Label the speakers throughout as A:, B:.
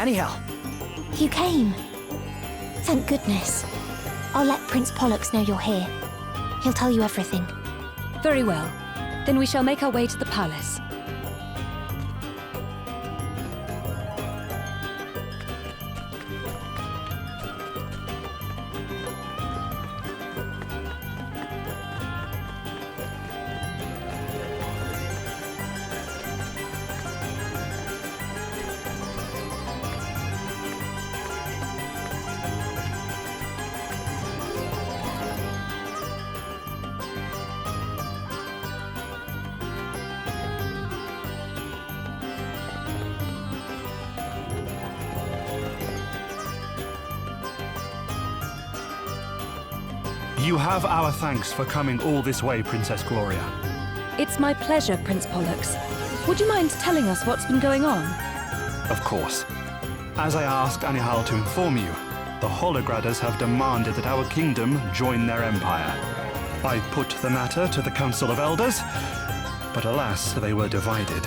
A: anyhow?
B: You came. Thank goodness. I'll let Prince Pollux know you're here. He'll tell you everything.
C: Very well. Then we shall make our way to the palace.
D: You have our thanks for coming all this way, Princess Gloria.
C: It's my pleasure, Prince Pollux. Would you mind telling us what's been going on?
D: Of course. As I asked Anihal to inform you, the Holograders have demanded that our kingdom join their empire. I put the matter to the Council of Elders, but alas, they were divided.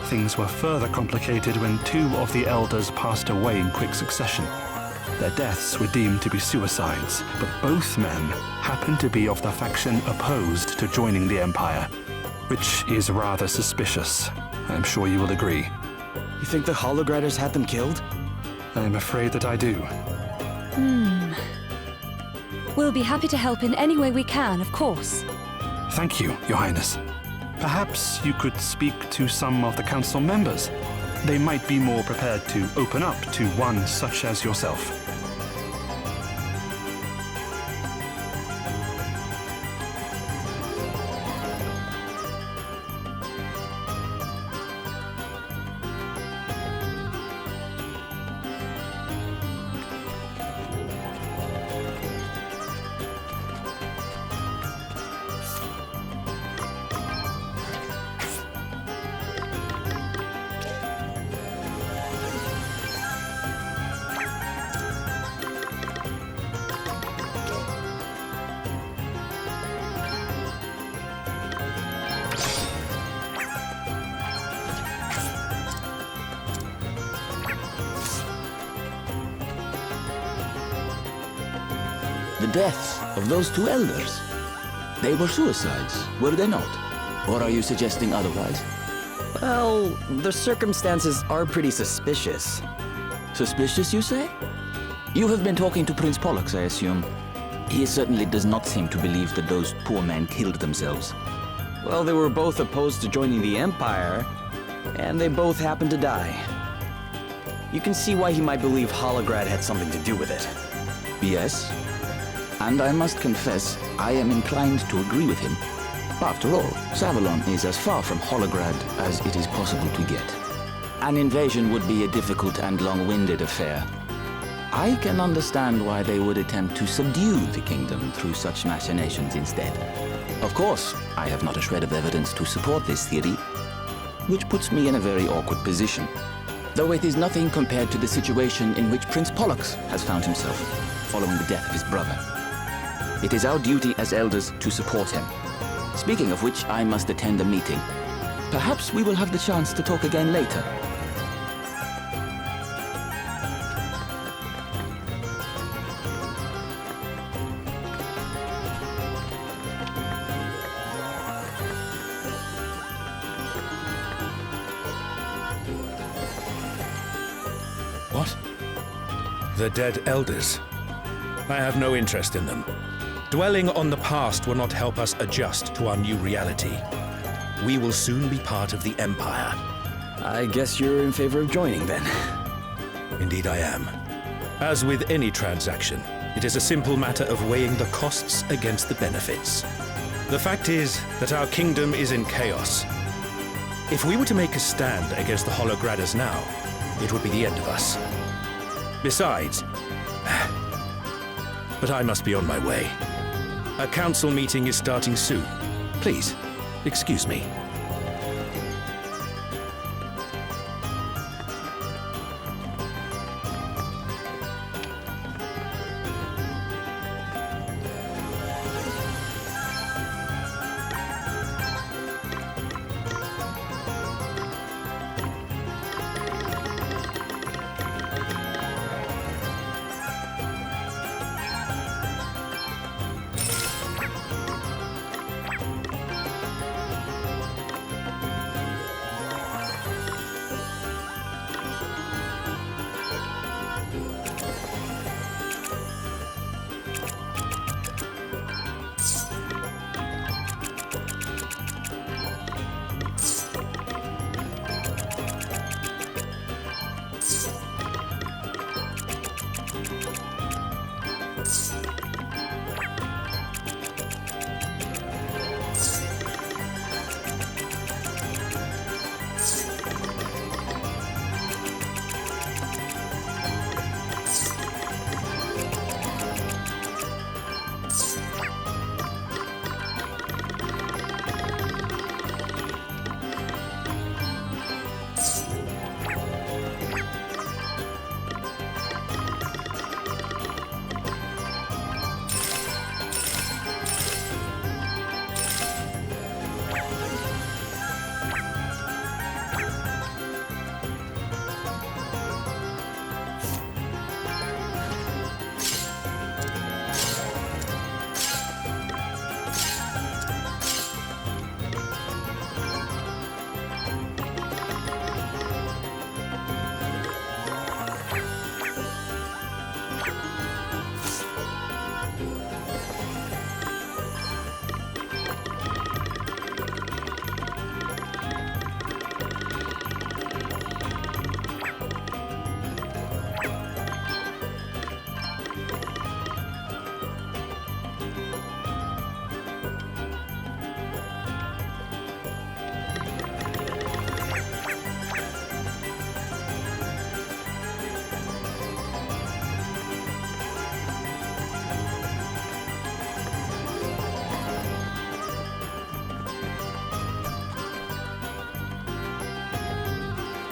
D: Things were further complicated when two of the elders passed away in quick succession. Their deaths were deemed to be suicides, but both men happened to be of the faction opposed to joining the Empire, which is rather suspicious. I'm sure you will agree.
A: You think the Holograders had them killed?
D: I'm afraid that I do.
C: We'll be happy to help in any way we can, of course.
D: Thank you, Your Highness. Perhaps you could speak to some of the council members. They might be more prepared to open up to one such as yourself.
E: The deaths of those two elders. They were suicides, were they not? Or are you suggesting otherwise?
A: Well, the circumstances are pretty suspicious.
E: Suspicious, you say? You have been talking to Prince Pollux, I assume. He certainly does not seem to believe that those poor men killed themselves.
A: Well, they were both opposed to joining the Empire, and they both happened to die. You can see why he might believe Holograd had something to do with it.
E: Yes. And I must confess, I am inclined to agree with him. After all, Savalon is as far from Holograd as it is possible to get. An invasion would be a difficult and long-winded affair. I can understand why they would attempt to subdue the kingdom through such machinations instead. Of course, I have not a shred of evidence to support this theory, which puts me in a very awkward position. Though it is nothing compared to the situation in which Prince Pollux has found himself, following the death of his brother. It is our duty as elders to support him. Speaking of which, I must attend a meeting. Perhaps we will have the chance to talk again later.
F: What? The dead elders? I have no interest in them. Dwelling on the past will not help us adjust to our new reality. We will soon be part of the Empire.
A: I guess you're in favor of joining, then.
F: Indeed I am. As with any transaction, it is a simple matter of weighing the costs against the benefits. The fact is that our kingdom is in chaos. If we were to make a stand against the Holograders now, it would be the end of us. Besides... But I must be on my way. A council meeting is starting soon. Please, excuse me.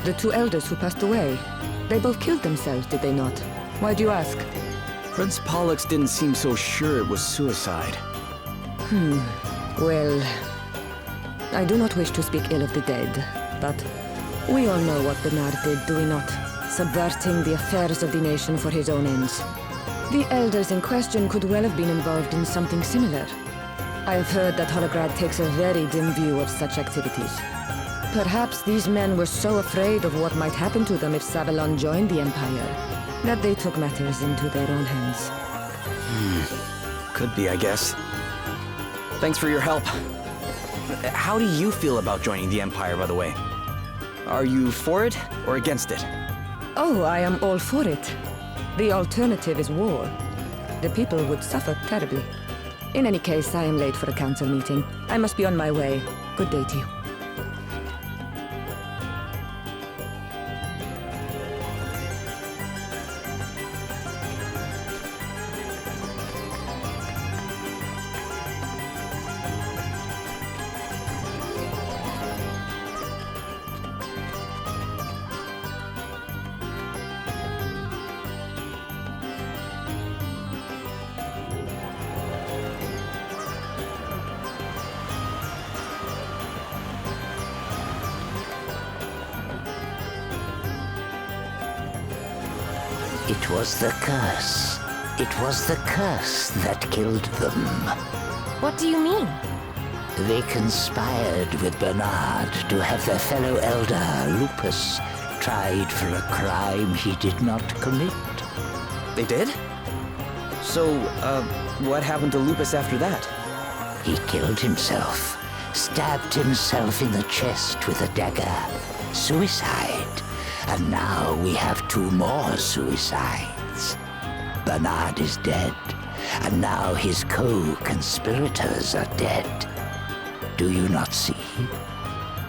G: The two elders who passed away. They both killed themselves, did they not? Why do you ask?
A: Prince Pollux didn't seem so sure it was suicide.
G: Well, I do not wish to speak ill of the dead, but we all know what Bernard did, do we not? Subverting the affairs of the nation for his own ends. The elders in question could well have been involved in something similar. I have heard that Holograd takes a very dim view of such activities. Perhaps these men were so afraid of what might happen to them if Savalon joined the Empire, that they took matters into their own hands.
A: Could be, I guess. Thanks for your help. How do you feel about joining the Empire, by the way? Are you for it or against it?
G: Oh, I am all for it. The alternative is war. The people would suffer terribly. In any case, I am late for a council meeting. I must be on my way. Good day to you.
H: It was the curse. It was the curse that killed them.
B: What do you mean?
H: They conspired with Bernard to have their fellow elder, Lupus, tried for a crime he did not commit.
A: They did? So, what happened to Lupus after that?
H: He killed himself, stabbed himself in the chest with a dagger. Suicide. And now we have two more suicides. Bernard is dead, and now his co-conspirators are dead. Do you not see?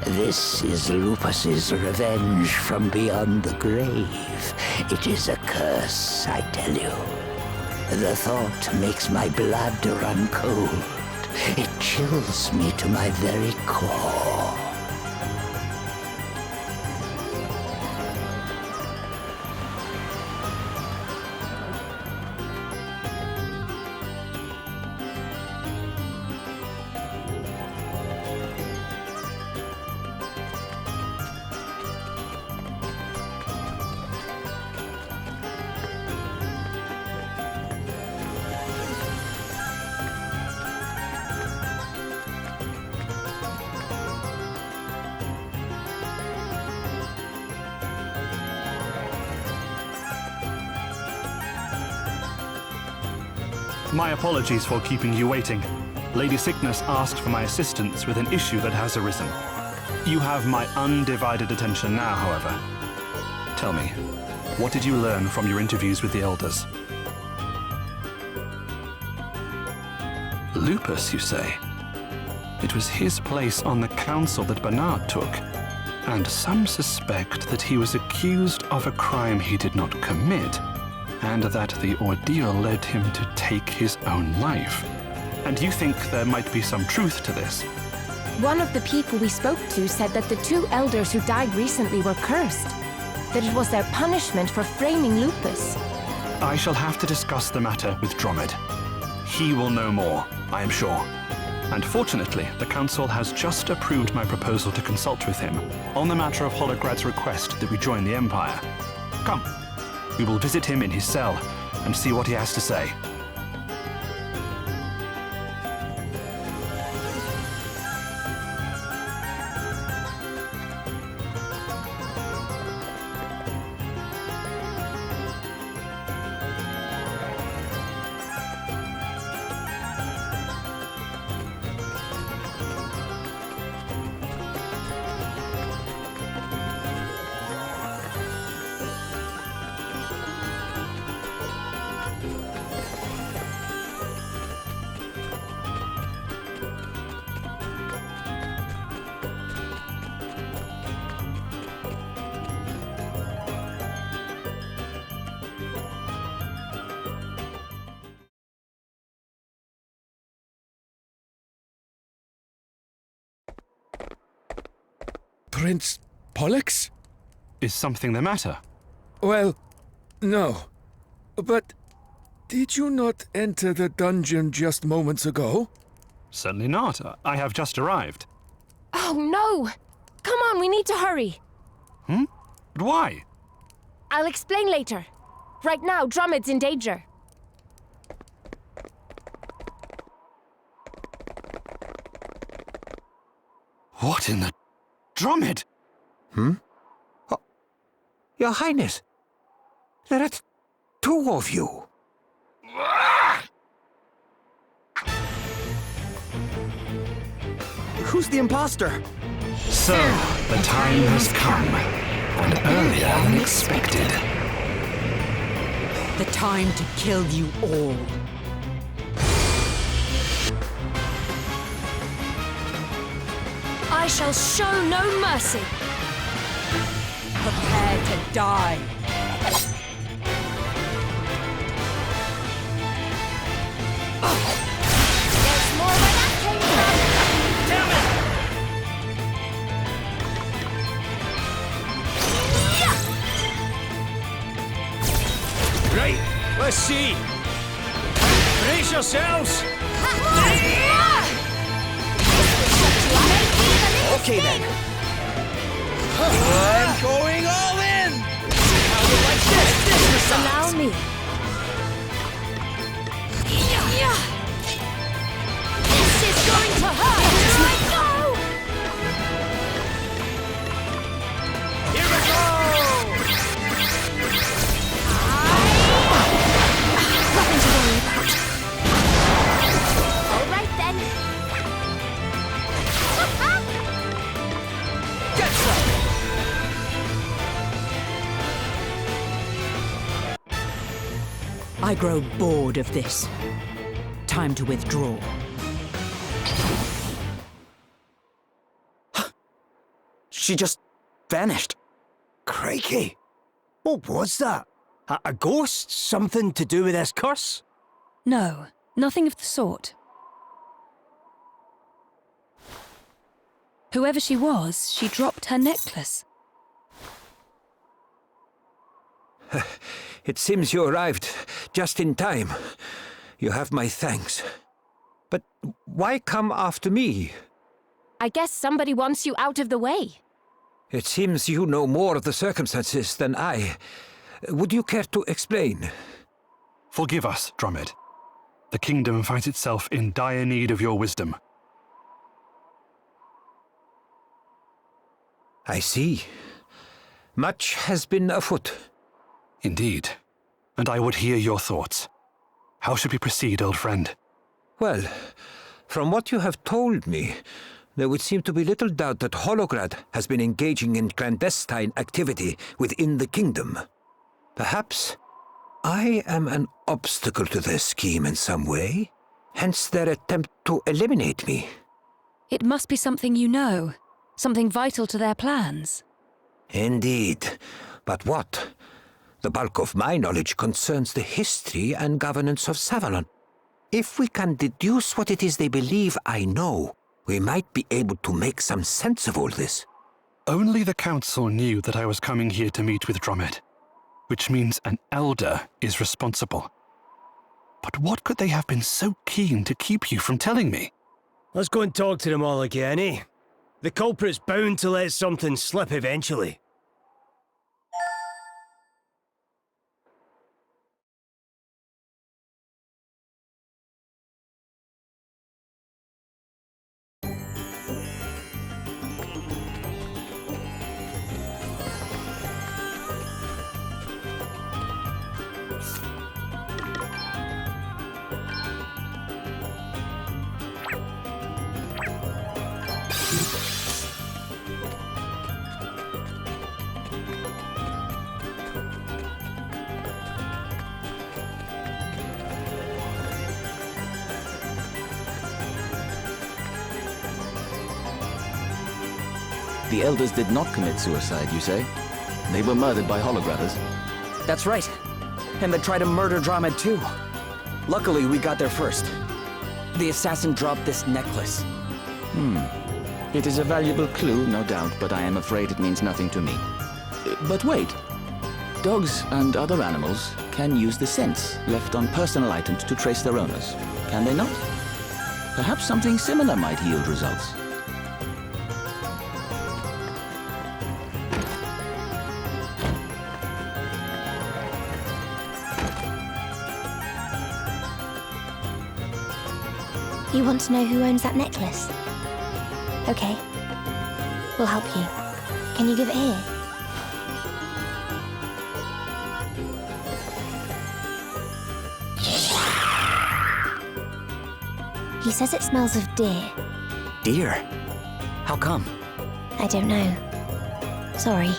H: This is Lupus's revenge from beyond the grave. It is a curse, I tell you. The thought makes my blood run cold. It chills me to my very core.
D: My apologies for keeping you waiting. Lady Sickness asked for my assistance with an issue that has arisen. You have my undivided attention now, however. Tell me, what did you learn from your interviews with the elders? Lupus, you say? It was his place on the council that Bernard took, and some suspect that he was accused of a crime he did not commit, and that the ordeal led him to take his own life. And you think there might be some truth to this?
B: One of the people we spoke to said that the two elders who died recently were cursed. That it was their punishment for framing Lupus.
D: I shall have to discuss the matter with Dromid. He will know more, I am sure. And fortunately, the Council has just approved my proposal to consult with him on the matter of Holograd's request that we join the Empire. Come, we will visit him in his cell and see what he has to say.
I: Prince Pollux?
D: Is something the matter?
I: Well, no. But did you not enter the dungeon just moments ago?
D: Certainly not. I have just arrived.
B: Oh no! Come on, we need to hurry.
D: But why?
B: I'll explain later. Right now, Drummond's in danger.
D: What in the... Drummond?
H: Oh, Your Highness, there are two of you.
A: Who's the imposter?
D: So, the time has come, and earlier than expected.
J: The time to kill you all.
C: I shall show no mercy.
J: Prepare to die.
B: There's more where that came from!
A: Damn it!
K: Right, let's see. Brace yourselves.
A: Okay then. I'm going all in! How do you like this?
B: Allow me. This is going to hurt! Right now!
K: Here we go!
B: Nothing to worry about. All right then.
A: Get some!
J: I grow bored of this. Time to withdraw.
A: She just vanished.
K: Crikey! What was that? A ghost? Something to do with this curse?
C: No, nothing of the sort. Whoever she was, she dropped her necklace.
H: It seems you arrived just in time. You have my thanks. But why come after me?
B: I guess somebody wants you out of the way.
H: It seems you know more of the circumstances than I. Would you care to explain?
D: Forgive us, Drummond. The kingdom finds itself in dire need of your wisdom.
H: I see. Much has been afoot.
D: Indeed. And I would hear your thoughts. How should we proceed, old friend?
H: Well, from what you have told me, there would seem to be little doubt that Holograd has been engaging in clandestine activity within the kingdom. Perhaps I am an obstacle to their scheme in some way, hence their attempt to eliminate me.
C: It must be something you know, something vital to their plans.
H: Indeed. But what? The bulk of my knowledge concerns the history and governance of Savalon. If we can deduce what it is they believe I know, we might be able to make some sense of all this.
D: Only the council knew that I was coming here to meet with Drummond, which means an elder is responsible. But what could they have been so keen to keep you from telling me?
K: Let's go and talk to them all again, eh? The culprit's bound to let something slip eventually.
E: The elders did not commit suicide, you say? They were murdered by Holograders.
A: That's right. And they tried to murder Drummond too. Luckily, we got there first. The assassin dropped this necklace.
E: It is a valuable clue, no doubt, but I am afraid it means nothing to me. But wait. Dogs and other animals can use the scents left on personal items to trace their owners, can they not? Perhaps something similar might yield results.
L: You want to know who owns that necklace? Okay. We'll help you. Can you give it here? He says it smells of deer.
A: Deer? How come?
L: I don't know. Sorry.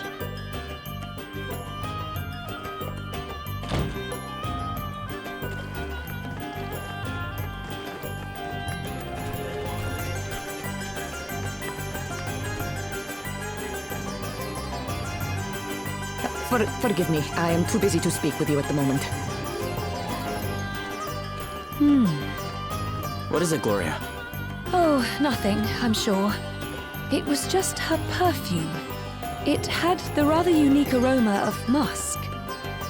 G: Forgive me, I am too busy to speak with you at the moment.
A: What is it, Gloria?
C: Oh, nothing, I'm sure. It was just her perfume. It had the rather unique aroma of musk.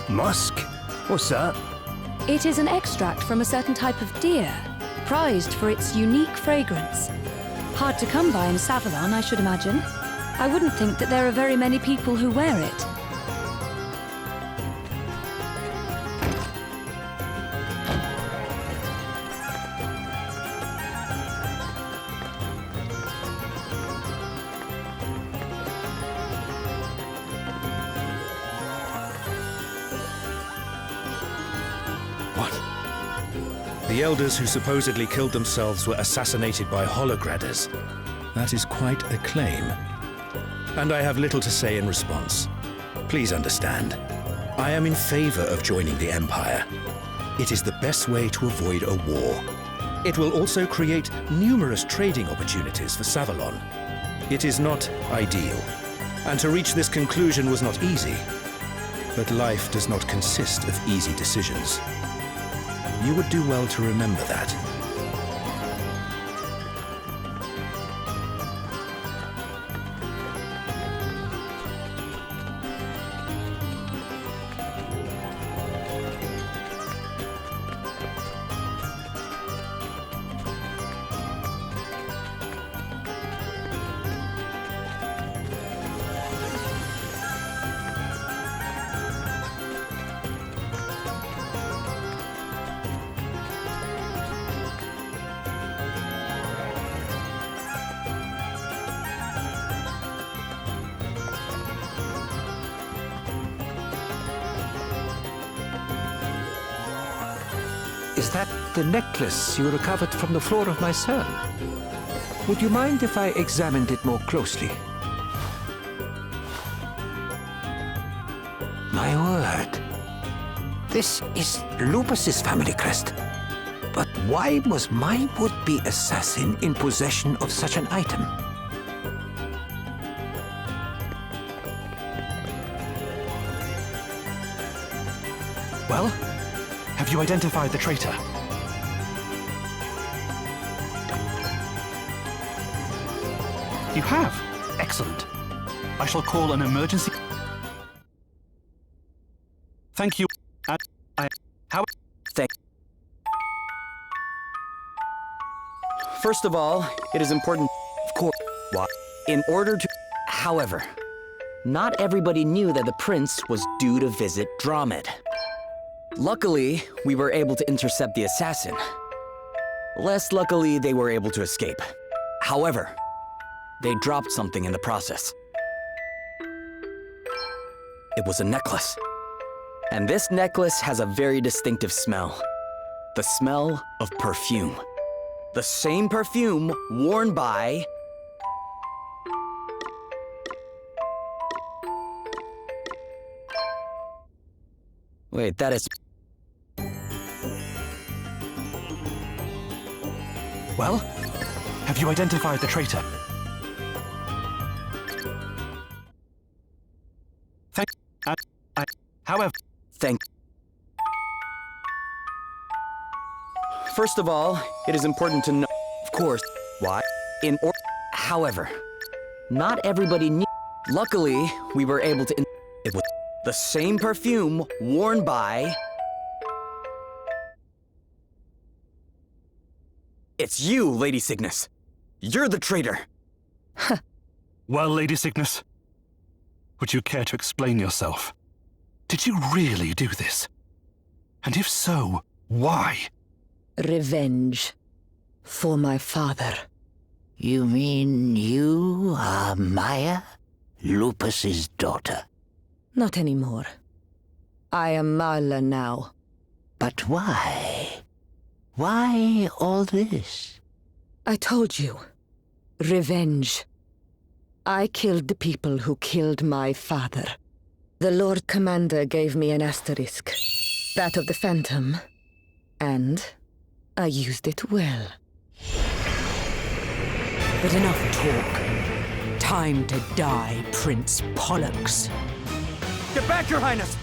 K: Musk? What's that?
C: It is an extract from a certain type of deer, prized for its unique fragrance. Hard to come by in Savalon, I should imagine. I wouldn't think that there are very many people who wear it.
F: The elders who supposedly killed themselves were assassinated by holograders. That is quite a claim. And I have little to say in response. Please understand, I am in favor of joining the Empire. It is the best way to avoid a war. It will also create numerous trading opportunities for Savalon. It is not ideal, and to reach this conclusion was not easy. But life does not consist of easy decisions. You would do well to remember that.
K: Is that the necklace you recovered from the floor of my cell? Would you mind if I examined it more closely? My word. This is Lupus's family crest. But why was my would-be assassin in possession of such an item?
D: Well, have you identified the traitor? You have? Excellent. I shall call an emergency... Thank you.
A: First of all, it is important, of course, in order to... However, not everybody knew that the prince was due to visit Dromed. Luckily, we were able to intercept the assassin. Less luckily, they were able to escape. However, they dropped something in the process. It was a necklace. And this necklace has a very distinctive smell. The smell of perfume. The same perfume worn by... Wait, that is...
D: Well, have you identified the traitor? However...
A: First of all, it is important to know, of course, why, however, not everybody knew. Luckily, we were able to... It was the same perfume worn by... It's you, Lady Cygnus. You're the traitor.
D: Well, Lady Cygnus, would you care to explain yourself? Did you really do this? And if so, why?
G: Revenge. For my father.
H: You mean you are Maya, Lupus's daughter?
G: Not anymore. I am Mala now.
H: But why? Why all this?
G: I told you. Revenge. I killed the people who killed my father. The Lord Commander gave me an asterisk. That of the Phantom. And I used it well.
J: But enough talk. Time to die, Prince Pollux.
A: Get back, Your Highness!